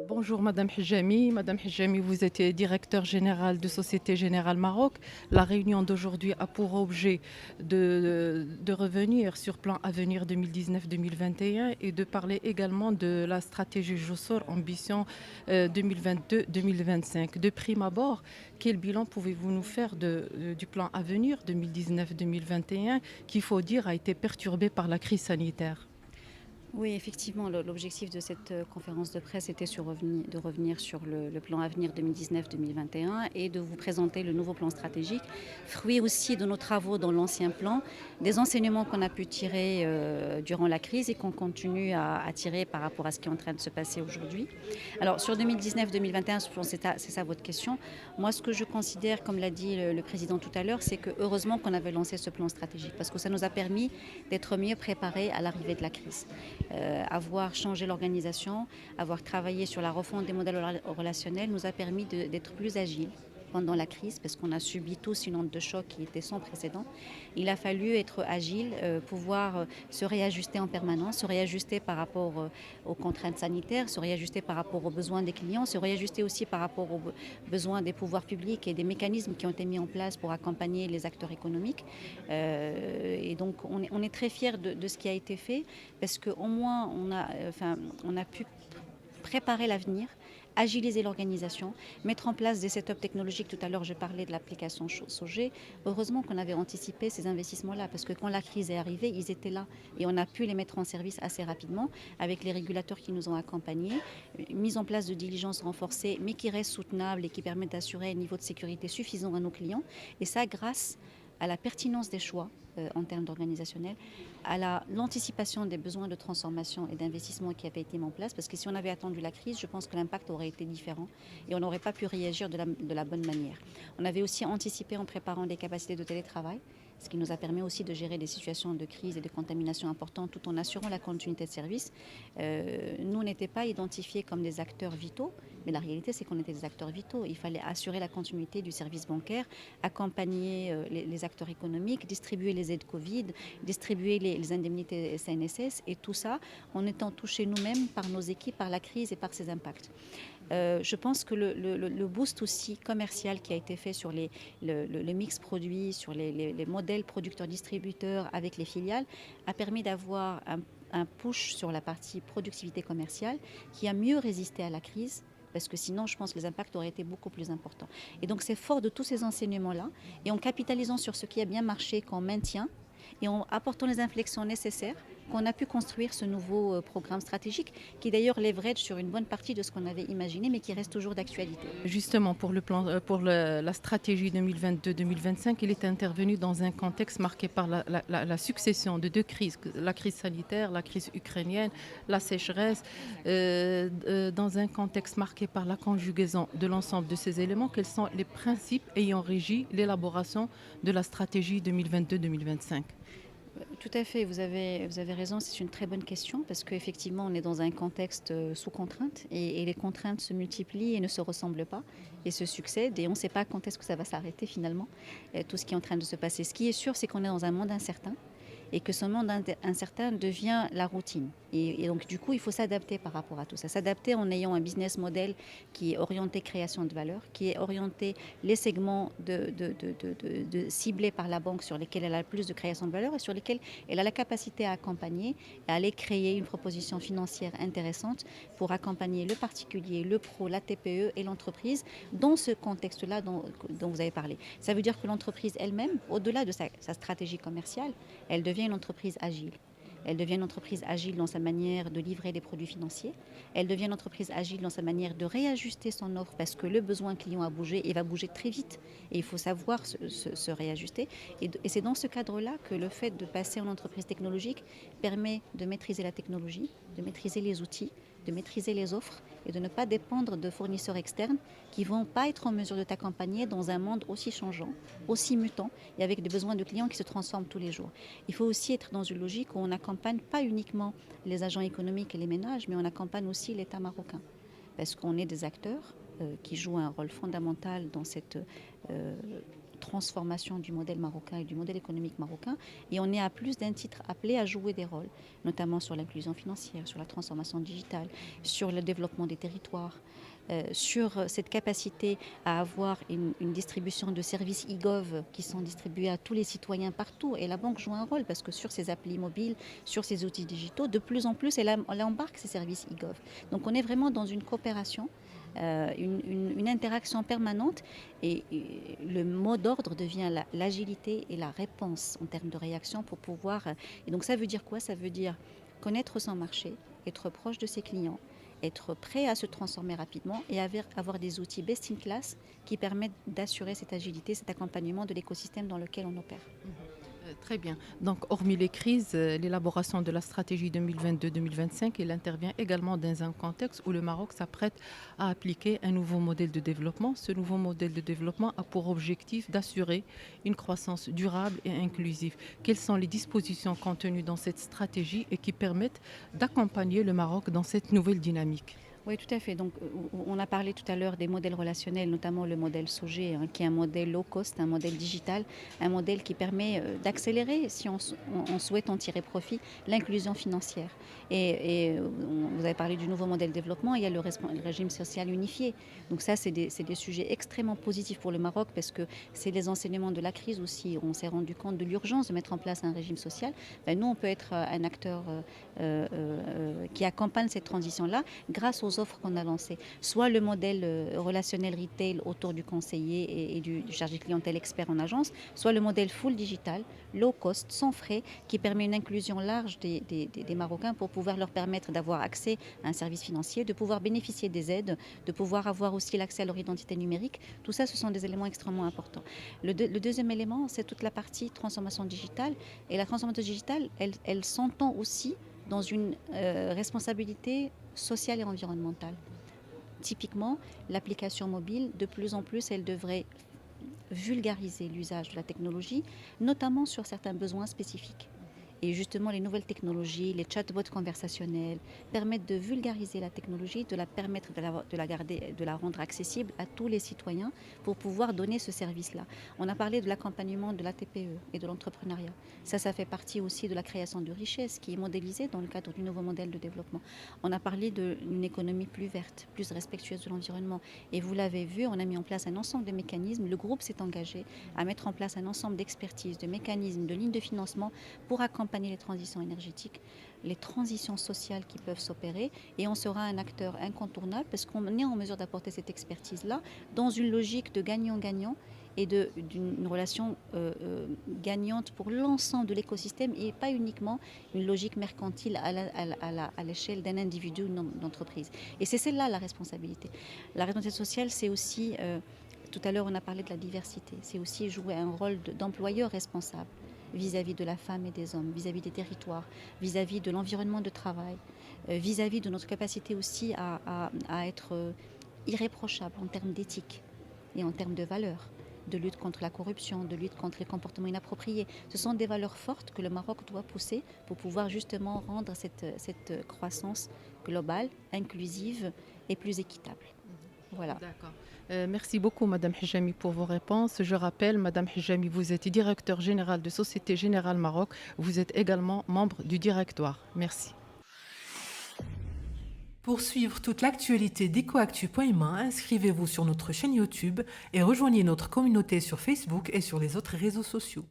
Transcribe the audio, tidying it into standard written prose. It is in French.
Bonjour Madame Hijami. Madame Hijami, vous êtes directeur général de Société Générale Maroc. La réunion d'aujourd'hui a pour objet de revenir sur plan Avenir 2019-2021 et de parler également de la stratégie JOSOR Ambition 2022-2025. De prime abord, quel bilan pouvez-vous nous faire du plan Avenir 2019-2021 qui, il faut dire, a été perturbé par la crise sanitaire? Oui, effectivement, l'objectif de cette conférence de presse était de revenir sur le plan Avenir 2019-2021 et de vous présenter le nouveau plan stratégique, fruit aussi de nos travaux dans l'ancien plan, des enseignements qu'on a pu tirer durant la crise et qu'on continue à tirer par rapport à ce qui est en train de se passer aujourd'hui. Alors, sur 2019-2021, c'est ça votre question. Moi, ce que je considère, comme l'a dit le président tout à l'heure, c'est que heureusement qu'on avait lancé ce plan stratégique parce que ça nous a permis d'être mieux préparés à l'arrivée de la crise. Avoir changé l'organisation, avoir travaillé sur la refonte des modèles relationnels nous a permis d'être plus agiles pendant la crise, parce qu'on a subi tous une onde de choc qui était sans précédent. Il a fallu être agile, pouvoir se réajuster en permanence, se réajuster par rapport aux contraintes sanitaires, se réajuster par rapport aux besoins des clients, se réajuster aussi par rapport aux besoins des pouvoirs publics et des mécanismes qui ont été mis en place pour accompagner les acteurs économiques. Et donc on est très fiers de ce qui a été fait, parce qu'au moins on a pu préparer l'avenir, agiliser l'organisation, mettre en place des setups technologiques. Tout à l'heure, je parlais de l'application Sogé. Heureusement qu'on avait anticipé ces investissements-là, parce que quand la crise est arrivée, ils étaient là et on a pu les mettre en service assez rapidement avec les régulateurs qui nous ont accompagnés, mise en place de diligences renforcées, mais qui restent soutenables et qui permettent d'assurer un niveau de sécurité suffisant à nos clients. Et ça, grâce à la pertinence des choix en termes organisationnels, à l'anticipation des besoins de transformation et d'investissement qui avaient été mis en place, parce que si on avait attendu la crise, je pense que l'impact aurait été différent et on n'aurait pas pu réagir de la bonne manière. On avait aussi anticipé en préparant des capacités de télétravail, ce qui nous a permis aussi de gérer des situations de crise et de contamination importantes tout en assurant la continuité de service. Nous n'étions pas identifiés comme des acteurs vitaux, mais la réalité c'est qu'on était des acteurs vitaux. Il fallait assurer la continuité du service bancaire, accompagner les acteurs économiques, distribuer les aides Covid, distribuer les indemnités CNSS, et tout ça en étant touchés nous-mêmes par nos équipes, par la crise et par ses impacts. Je pense que le boost aussi commercial qui a été fait sur le mix produit, sur les modèles producteurs-distributeurs avec les filiales, a permis d'avoir un push sur la partie productivité commerciale qui a mieux résisté à la crise, parce que sinon, je pense que les impacts auraient été beaucoup plus importants. Et donc, c'est fort de tous ces enseignements-là, et en capitalisant sur ce qui a bien marché, qu'on maintient, et en apportant les inflexions nécessaires, qu'on a pu construire ce nouveau programme stratégique, qui d'ailleurs leverage sur une bonne partie de ce qu'on avait imaginé, mais qui reste toujours d'actualité. Justement, pour la stratégie 2022-2025, il est intervenu dans un contexte marqué par la succession de deux crises, la crise sanitaire, la crise ukrainienne, la sécheresse, dans un contexte marqué par la conjugaison de l'ensemble de ces éléments. Quels sont les principes ayant régi l'élaboration de la stratégie 2022-2025? Tout à fait, vous avez raison, c'est une très bonne question, parce qu'effectivement on est dans un contexte sous contrainte, et les contraintes se multiplient et ne se ressemblent pas et se succèdent, et on ne sait pas quand est-ce que ça va s'arrêter finalement, tout ce qui est en train de se passer. Ce qui est sûr, c'est qu'on est dans un monde incertain, et que ce monde incertain devient la routine. Et donc du coup, il faut s'adapter par rapport à tout ça. S'adapter en ayant un business model qui est orienté création de valeur, qui est orienté les segments ciblés par la banque sur lesquels elle a le plus de création de valeur et sur lesquels elle a la capacité à accompagner et à aller créer une proposition financière intéressante pour accompagner le particulier, le pro, la TPE et l'entreprise dans ce contexte-là dont vous avez parlé. Ça veut dire que l'entreprise elle-même, au-delà de sa stratégie commerciale, elle devient une entreprise agile. Elle devient une entreprise agile dans sa manière de livrer des produits financiers. Elle devient une entreprise agile dans sa manière de réajuster son offre, parce que le besoin client a bougé et va bouger très vite. Et il faut savoir se réajuster. Et c'est dans ce cadre-là que le fait de passer en entreprise technologique permet de maîtriser la technologie, de maîtriser les outils, de maîtriser les offres et de ne pas dépendre de fournisseurs externes qui ne vont pas être en mesure de t'accompagner dans un monde aussi changeant, aussi mutant et avec des besoins de clients qui se transforment tous les jours. Il faut aussi être dans une logique où on n'accompagne pas uniquement les agents économiques et les ménages, mais on accompagne aussi l'État marocain, parce qu'on est des acteurs qui jouent un rôle fondamental dans cette transformation du modèle marocain et du modèle économique marocain. Et on est à plus d'un titre appelé à jouer des rôles, notamment sur l'inclusion financière, sur la transformation digitale, sur le développement des territoires, sur cette capacité à avoir une distribution de services e-gov qui sont distribués à tous les citoyens partout. Et la banque joue un rôle parce que sur ces applis mobiles, sur ces outils digitaux, de plus en plus, elle embarque ces services e-gov. Donc on est vraiment dans une coopération, une interaction permanente et le mot d'ordre devient l'agilité et la réponse en termes de réaction pour pouvoir... Et donc ça veut dire quoi? Ça veut dire connaître son marché, être proche de ses clients, être prêt à se transformer rapidement et avoir des outils best in class qui permettent d'assurer cette agilité, cet accompagnement de l'écosystème dans lequel on opère. Très bien. Donc, hormis les crises, l'élaboration de la stratégie 2022-2025, il intervient également dans un contexte où le Maroc s'apprête à appliquer un nouveau modèle de développement. Ce nouveau modèle de développement a pour objectif d'assurer une croissance durable et inclusive. Quelles sont les dispositions contenues dans cette stratégie et qui permettent d'accompagner le Maroc dans cette nouvelle dynamique? Oui, tout à fait. Donc, on a parlé tout à l'heure des modèles relationnels, notamment le modèle SOGÉ, qui est un modèle low cost, un modèle digital, un modèle qui permet d'accélérer, si on souhaite en tirer profit, l'inclusion financière. Vous avez parlé du nouveau modèle de développement, il y a le régime social unifié. Donc ça, c'est des sujets extrêmement positifs pour le Maroc parce que c'est les enseignements de la crise aussi. On s'est rendu compte de l'urgence de mettre en place un régime social. Nous, on peut être un acteur qui accompagne cette transition-là grâce aux offres qu'on a lancées. Soit le modèle relationnel retail autour du conseiller et du chargé clientèle expert en agence, soit le modèle full digital, low cost, sans frais, qui permet une inclusion large des Marocains pour pouvoir leur permettre d'avoir accès à un service financier, de pouvoir bénéficier des aides, de pouvoir avoir aussi l'accès à leur identité numérique. Tout ça, ce sont des éléments extrêmement importants. Le deuxième élément, c'est toute la partie transformation digitale. Et la transformation digitale, elle s'entend aussi dans une responsabilité sociale et environnementale. Typiquement, l'application mobile, de plus en plus, elle devrait vulgariser l'usage de la technologie, notamment sur certains besoins spécifiques. Et justement, les nouvelles technologies, les chatbots conversationnels permettent de vulgariser la technologie, de la permettre de la rendre accessible à tous les citoyens pour pouvoir donner ce service-là. On a parlé de l'accompagnement de la TPE et de l'entrepreneuriat. Ça fait partie aussi de la création de richesse qui est modélisée dans le cadre du nouveau modèle de développement. On a parlé d'une économie plus verte, plus respectueuse de l'environnement. Et vous l'avez vu, on a mis en place un ensemble de mécanismes. Le groupe s'est engagé à mettre en place un ensemble d'expertises, de mécanismes, de lignes de financement pour accompagner les transitions énergétiques, les transitions sociales qui peuvent s'opérer et on sera un acteur incontournable parce qu'on est en mesure d'apporter cette expertise-là dans une logique de gagnant-gagnant et d'une relation gagnante pour l'ensemble de l'écosystème et pas uniquement une logique mercantile à l'échelle d'un individu ou d'une entreprise. Et c'est celle-là la responsabilité. La responsabilité sociale, c'est aussi, tout à l'heure on a parlé de la diversité, c'est aussi jouer un rôle d'employeur responsable vis-à-vis de la femme et des hommes, vis-à-vis des territoires, vis-à-vis de l'environnement de travail, vis-à-vis de notre capacité aussi à être irréprochable en termes d'éthique et en termes de valeurs, de lutte contre la corruption, de lutte contre les comportements inappropriés. Ce sont des valeurs fortes que le Maroc doit pousser pour pouvoir justement rendre cette croissance globale, inclusive et plus équitable. Voilà. D'accord. Merci beaucoup, Madame Hijami, pour vos réponses. Je rappelle, Madame Hijami, vous êtes directeur général de Société Générale Maroc. Vous êtes également membre du directoire. Merci. Pour suivre toute l'actualité d'EcoActu.ma, inscrivez-vous sur notre chaîne YouTube et rejoignez notre communauté sur Facebook et sur les autres réseaux sociaux.